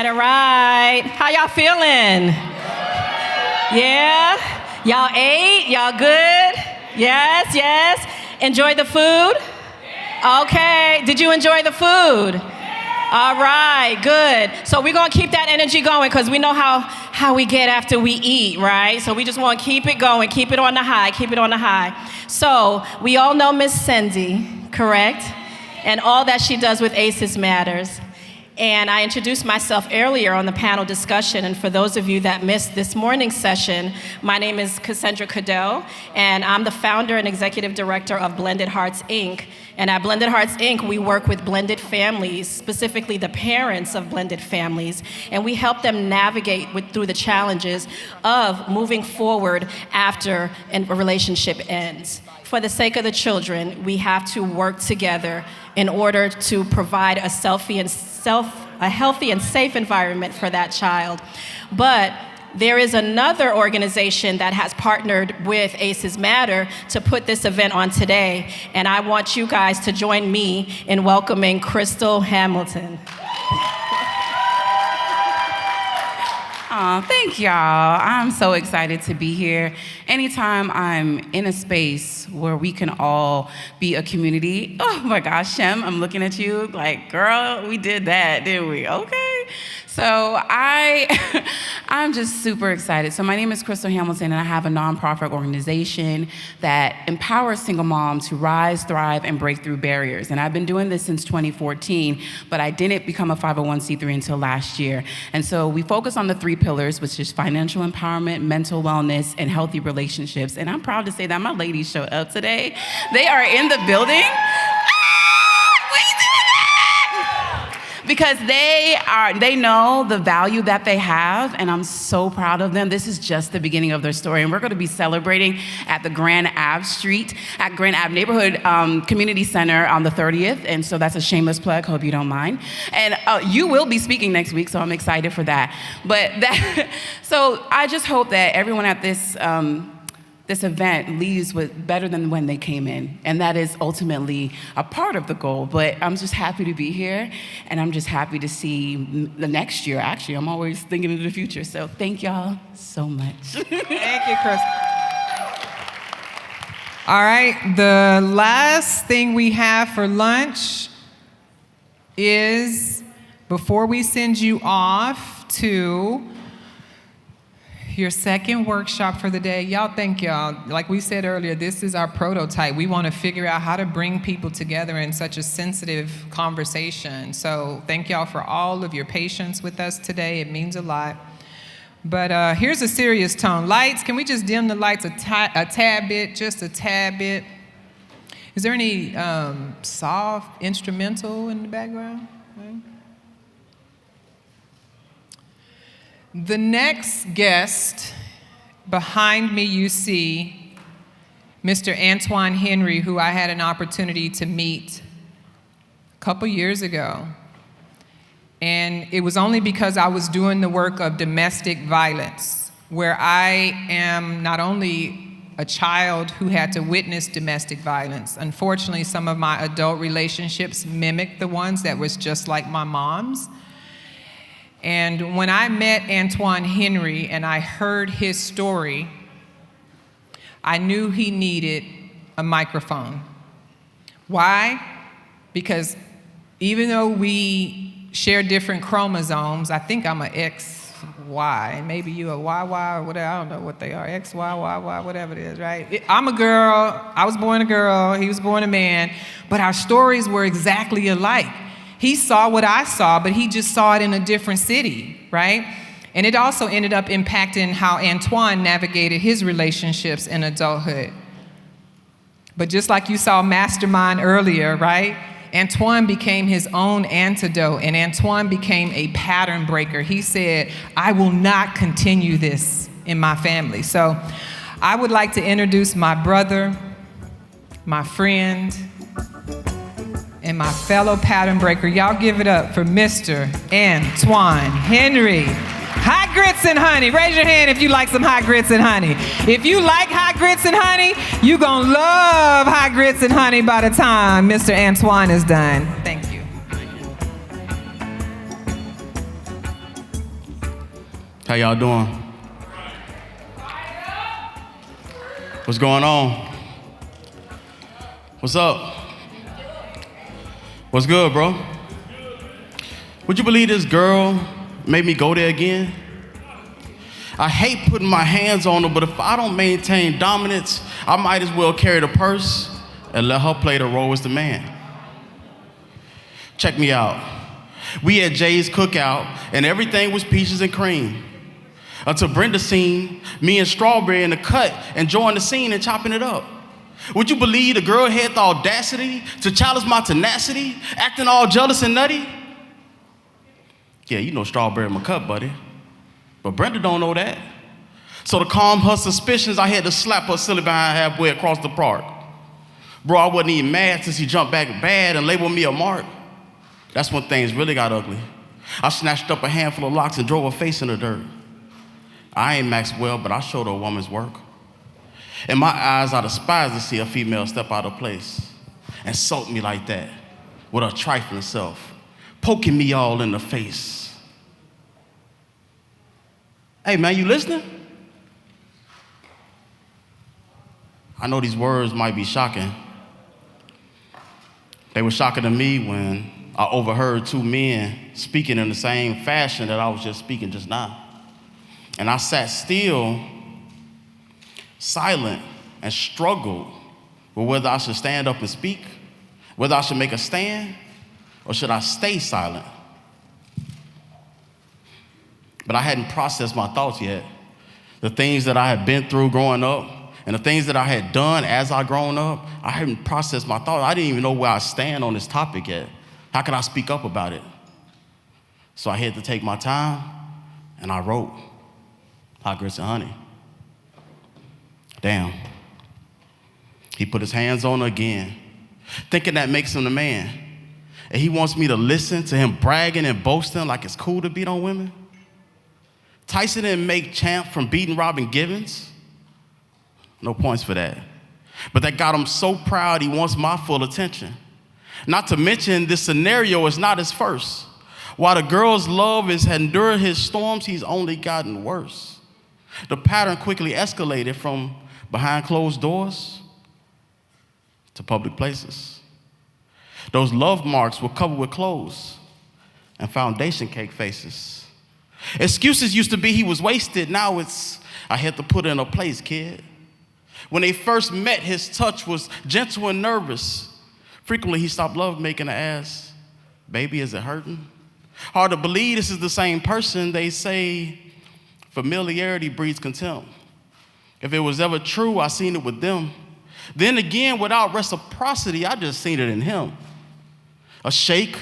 All right. How y'all feeling? Yeah? Y'all ate? Y'all good? Yes? Enjoy the food? Okay. Did you enjoy the food? All right, good. So we're going to keep that energy going because we know how we get after we eat, right? So we just want to keep it going, keep it on the high. So we all know Miss Cindy, correct? And all that she does with ACEs matters. And I introduced myself earlier on the panel discussion, and for those of you that missed this morning's session, my name is Cassandra Cadeau, and I'm the founder and executive director of Blended Hearts, Inc. And at Blended Hearts, Inc., we work with blended families, specifically the parents of blended families, and we help them navigate through the challenges of moving forward after a relationship ends. For the sake of the children, we have to work together in order to provide a healthy and safe environment for that child. But there is another organization that has partnered with ACEs Matter to put this event on today, and I want you guys to join me in welcoming Crystal Hamilton. Oh, thank y'all. I'm so excited to be here. Anytime I'm in a space where we can all be a community, oh my gosh, Shem, I'm looking at you like, girl, we did that, didn't we? Okay. So I'm just super excited. So my name is Crystal Hamilton, and I have a nonprofit organization that empowers single moms to rise, thrive, and break through barriers. And I've been doing this since 2014, but I didn't become a 501c3 until last year. And so we focus on the 3 pillars, which is financial empowerment, mental wellness, and healthy relationships. And I'm proud to say that my ladies showed up today. They are in the building. Because they know the value that they have, and I'm so proud of them. This is just the beginning of their story, and we're going to be celebrating at the Grand Ave Neighborhood Community Center on the 30th, and so that's a shameless plug, hope you don't mind. And you will be speaking next week, so I'm excited for that. So I just hope that everyone at this event leaves with better than when they came in. And that is ultimately a part of the goal. But I'm just happy to be here, and I'm just happy to see the next year. Actually, I'm always thinking of the future. So thank y'all so much. Thank you, Chris. All right, the last thing we have for lunch is, before we send you off to your second workshop for the day. Y'all, thank y'all. Like we said earlier, this is our prototype. We want to figure out how to bring people together in such a sensitive conversation. So thank y'all for all of your patience with us today. It means a lot. But here's a serious tone. Lights, can we just dim the lights a tad bit, just a tad bit? Is there any soft instrumental in the background? Okay. The next guest, behind me you see Mr. Antwain Henry, who I had an opportunity to meet a couple years ago. And it was only because I was doing the work of domestic violence, where I am not only a child who had to witness domestic violence. Unfortunately, some of my adult relationships mimicked the ones that was just like my mom's. And when I met Antwain Henry and I heard his story, I knew he needed a microphone. Why? Because even though we share different chromosomes, I think I'm an XY, maybe you a YY or whatever, I don't know what they are, X, Y, Y, Y, whatever it is, right? I'm a girl, I was born a girl, he was born a man, but our stories were exactly alike. He saw what I saw, but he just saw it in a different city, right? And it also ended up impacting how Antwain navigated his relationships in adulthood. But just like you saw Mastermind earlier, right? Antwain became his own antidote, and Antwain became a pattern breaker. He said, I will not continue this in my family. So I would like to introduce my brother, my friend, and my fellow pattern breaker. Y'all give it up for Mr. Antwain Henry. Hi, Grits grits and honey. Raise your hand if you like some hot grits and honey. If you like hot grits and honey, you're going to love hot grits and honey by the time Mr. Antwain is done. Thank you. How y'all doing? What's going on? What's up? What's good, bro? Would you believe this girl made me go there again? I hate putting my hands on her, but if I don't maintain dominance, I might as well carry the purse and let her play the role as the man. Check me out. We had Jay's cookout, and everything was peaches and cream. Until Brenda seen me and Strawberry in the cut, enjoying the scene and chopping it up. Would you believe the girl had the audacity to challenge my tenacity, acting all jealous and nutty? Yeah, you know Strawberry in my cut, buddy. But Brenda don't know that. So to calm her suspicions, I had to slap her silly behind halfway across the park. Bro, I wasn't even mad since he jumped back bad and labeled me a mark. That's when things really got ugly. I snatched up a handful of locks and drove her face in the dirt. I ain't Maxwell, but I showed her a woman's work. In my eyes, I despise to see a female step out of place, insult me like that with her trifling self, poking me all in the face. Hey, man, you listening? I know these words might be shocking. They were shocking to me when I overheard two men speaking in the same fashion that I was just speaking just now. And I sat still, silent, and struggled with whether I should stand up and speak, whether I should make a stand, or should I stay silent? But I hadn't processed my thoughts yet. The things that I had been through growing up and the things that I had done as I grown up, I hadn't processed my thoughts. I didn't even know where I stand on this topic yet. How could I speak up about it? So I had to take my time and I wrote Hot Grits and Honey. Damn. He put his hands on her again, thinking that makes him the man. And he wants me to listen to him bragging and boasting like it's cool to beat on women. Tyson didn't make champ from beating Robin Givens. No points for that. But that got him so proud he wants my full attention. Not to mention this scenario is not his first. While the girl's love has endured his storms, he's only gotten worse. The pattern quickly escalated from behind closed doors to public places. Those love marks were covered with clothes and foundation cake faces. Excuses used to be he was wasted. Now it's, I had to put in a place, kid. When they first met, his touch was gentle and nervous. Frequently, he stopped love making to ask, baby, is it hurting? Hard to believe this is the same person. They say familiarity breeds contempt. If it was ever true, I seen it with them. Then again, without reciprocity, I just seen it in him. A shake,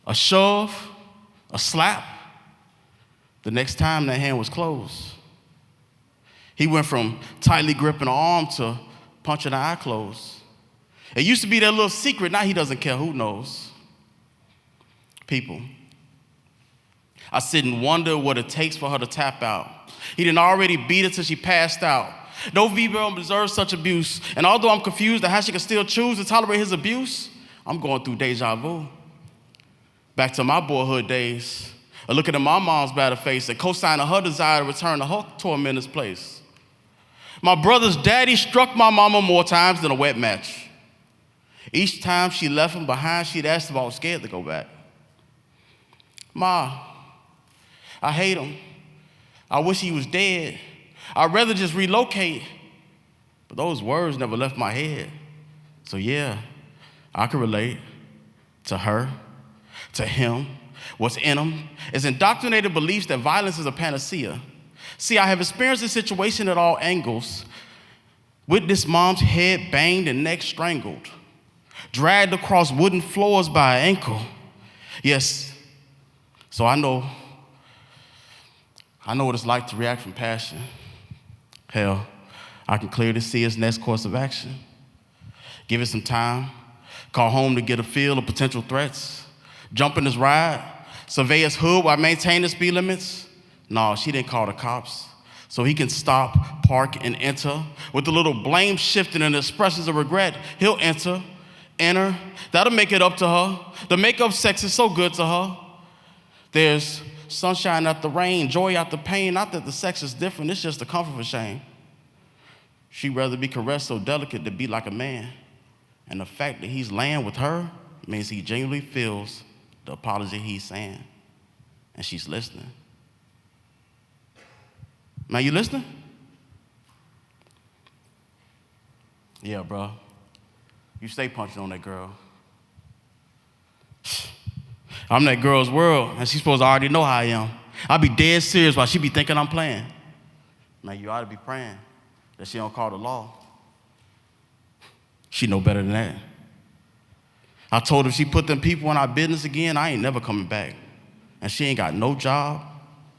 a shove, a slap. The next time that hand was closed. He went from tightly gripping an arm to punching an eye closed. It used to be that little secret, now he doesn't care who knows. People, I sit and wonder what it takes for her to tap out. He didn't already beat her till she passed out. No female deserves such abuse, and although I'm confused at how she can still choose to tolerate his abuse, I'm going through deja vu. Back to my boyhood days, looking at my mom's battered face and co-signing her desire to return to her tormentor's place. My brother's daddy struck my mama more times than a wet match. Each time she left him behind, she'd ask if I was scared to go back. Ma, I hate him. I wish he was dead. I'd rather just relocate. But those words never left my head. So yeah, I can relate to her, to him. What's in them is indoctrinated beliefs that violence is a panacea. See, I have experienced this situation at all angles. Witnessed mom's head banged and neck strangled. Dragged across wooden floors by an ankle. Yes, so I know what it's like to react from passion. Hell, I can clearly see his next course of action. Give it some time. Call home to get a feel of potential threats. Jump in his ride. Survey his hood while maintaining speed limits. No, she didn't call the cops. So he can stop, park, and enter. With a little blame shifting and expressions of regret, he'll enter. That'll make it up to her. The makeup sex is so good to her. There's sunshine after rain, joy after pain. Not that the sex is different, it's just the comfort for shame. She'd rather be caressed so delicate to be like a man. And the fact that he's laying with her means he genuinely feels the apology he's saying. And she's listening. Man, you listening? Yeah, bro. You stay punching on that girl. I'm that girl's world, and she's supposed to already know how I am. I be dead serious while she be thinking I'm playing. Man, you ought to be praying that she don't call the law. She know better than that. I told her if she put them people in our business again, I ain't never coming back. And she ain't got no job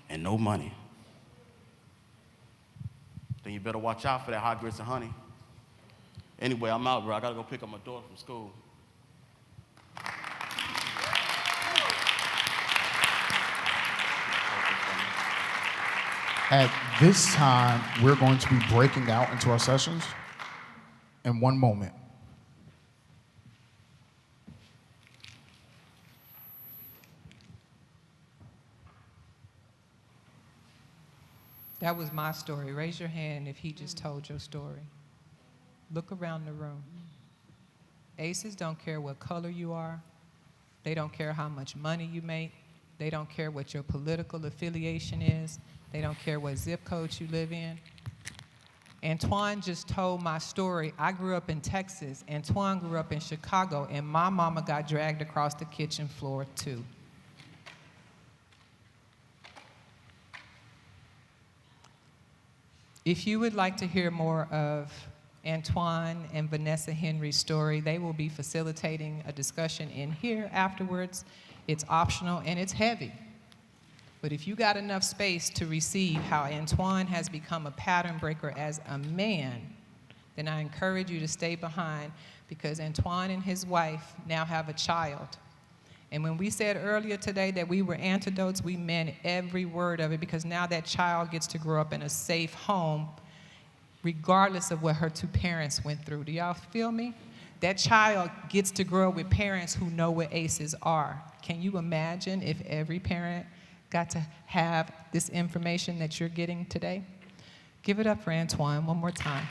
and no money. Then you better watch out for that hot grits and honey. Anyway, I'm out, bro. I gotta go pick up my daughter from school. At this time, we're going to be breaking out into our sessions in one moment. That was my story. Raise your hand if he just told your story. Look around the room. ACEs don't care what color you are. They don't care how much money you make. They don't care what your political affiliation is. They don't care what zip code you live in. Antwain just told my story. I grew up in Texas. Antwain grew up in Chicago, and my mama got dragged across the kitchen floor too. If you would like to hear more of Antwain and Vanessa Henry's story, they will be facilitating a discussion in here afterwards. It's optional and it's heavy. But if you got enough space to receive how Antwain has become a pattern breaker as a man, then I encourage you to stay behind, because Antwain and his wife now have a child. And when we said earlier today that we were antidotes, we meant every word of it, because now that child gets to grow up in a safe home, regardless of what her two parents went through. Do y'all feel me? That child gets to grow up with parents who know what ACEs are. Can you imagine if every parent got to have this information that you're getting today? Give it up for Antwain one more time.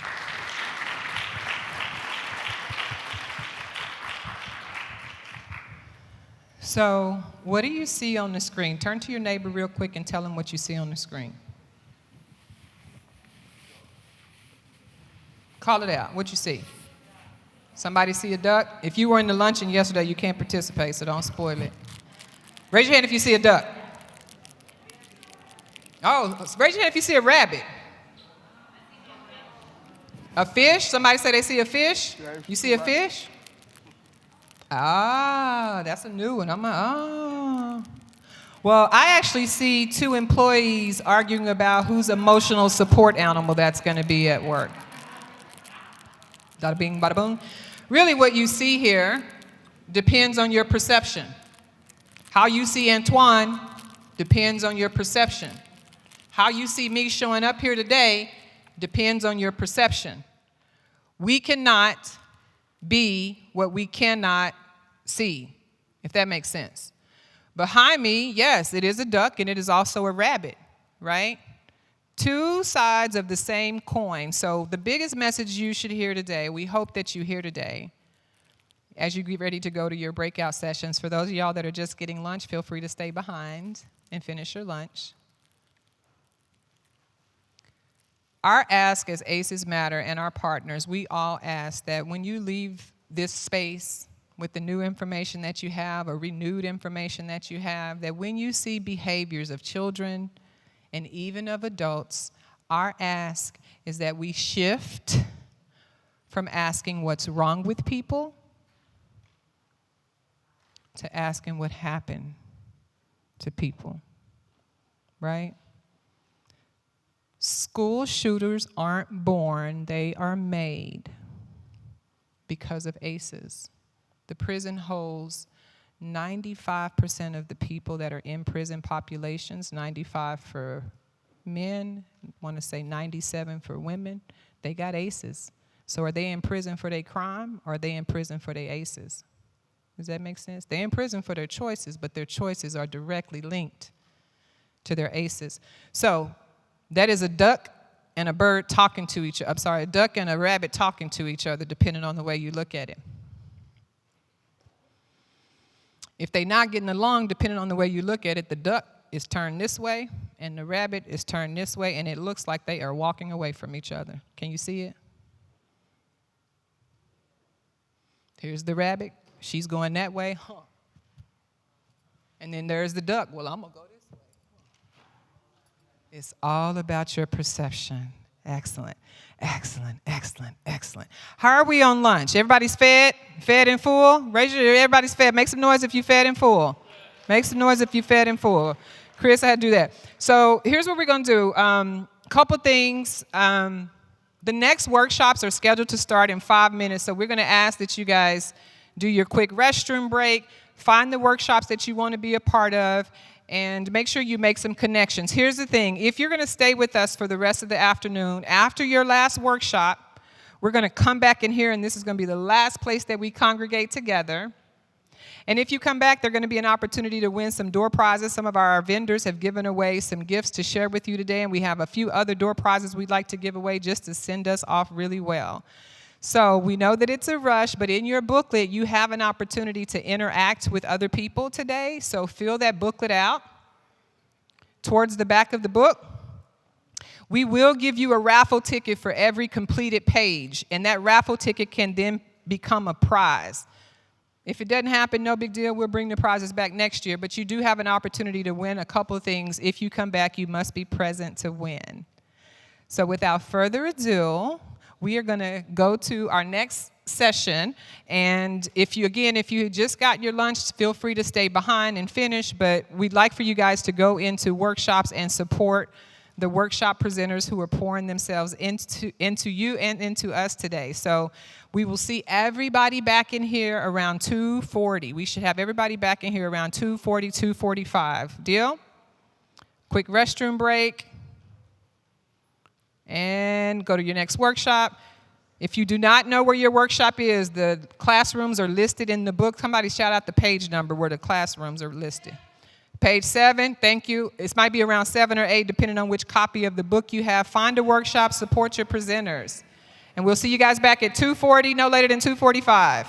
So, what do you see on the screen? Turn to your neighbor real quick and tell him what you see on the screen. Call it out. What you see? Somebody see a duck? If you were in the luncheon yesterday, you can't participate, so don't spoil it. Raise your hand if you see a duck. Oh, raise your hand if you see a rabbit. A fish? Somebody say they see a fish? You see a fish? Ah, that's a new one. I'm like, oh. Well, I actually see two employees arguing about whose emotional support animal that's going to be at work. Bada bing, bada boom. Really, what you see here depends on your perception. How you see Antwain depends on your perception. How you see me showing up here today depends on your perception. We cannot be what we cannot see, if that makes sense. Behind me, yes, it is a duck and it is also a rabbit, right? Two sides of the same coin. So the biggest message you should hear today, we hope that you hear today, as you get ready to go to your breakout sessions. For those of y'all that are just getting lunch, feel free to stay behind and finish your lunch. Our ask as ACEs Matter and our partners, we all ask that when you leave this space with the new information that you have, or renewed information that you have, that when you see behaviors of children and even of adults, our ask is that we shift from asking what's wrong with people to asking what happened to people, right? School shooters aren't born, they are made because of ACEs. The prison holds 95% of the people that are in prison populations, 95 for men, I want to say 97 for women, they got ACEs. So are they in prison for their crime, or are they in prison for their ACEs? Does that make sense? They're in prison for their choices, but their choices are directly linked to their ACEs. So that is a duck and a bird talking to each other. I'm sorry, a duck and a rabbit talking to each other, depending on the way you look at it. If they're not getting along, depending on the way you look at it, the duck is turned this way and the rabbit is turned this way, and it looks like they are walking away from each other. Can you see it? Here's the rabbit. She's going that way. Huh. And then there's the duck. Well, I'm going to go this way. It's all about your perception. Excellent, excellent, excellent, excellent. How are we on lunch? Everybody's fed? Fed and full? Raise your, everybody's fed. Make some noise if you fed and full. Make some noise if you fed and full. Chris, I had to do that. So here's what we're going to do. Couple things. The next workshops are scheduled to start in 5 minutes, so we're going to ask that you guys do your quick restroom break, find the workshops that you want to be a part of, and make sure you make some connections. Here's the thing. If you're going to stay with us for the rest of the afternoon, after your last workshop, we're going to come back in here, and this is going to be the last place that we congregate together. And if you come back, there's going to be an opportunity to win some door prizes. Some of our vendors have given away some gifts to share with you today, and we have a few other door prizes we'd like to give away just to send us off really well. So we know that it's a rush, but in your booklet, you have an opportunity to interact with other people today. So fill that booklet out towards the back of the book. We will give you a raffle ticket for every completed page, and that raffle ticket can then become a prize. If it doesn't happen, no big deal. We'll bring the prizes back next year, but you do have an opportunity to win a couple of things. If you come back, you must be present to win. So without further ado, we are going to go to our next session. And if you just got your lunch, feel free to stay behind and finish. But we'd like for you guys to go into workshops and support the workshop presenters who are pouring themselves into you and into us today. So we will see everybody back in here around 2:40. We should have everybody back in here around 2:40, 2:45. Deal? Quick restroom break. And go to your next workshop. If you do not know where your workshop is, the classrooms are listed in the book. Somebody shout out the page number where the classrooms are listed. Page 7, thank you. It might be around 7 or 8, depending on which copy of the book you have. Find a workshop, support your presenters. And we'll see you guys back at 2:40, no later than 2:45.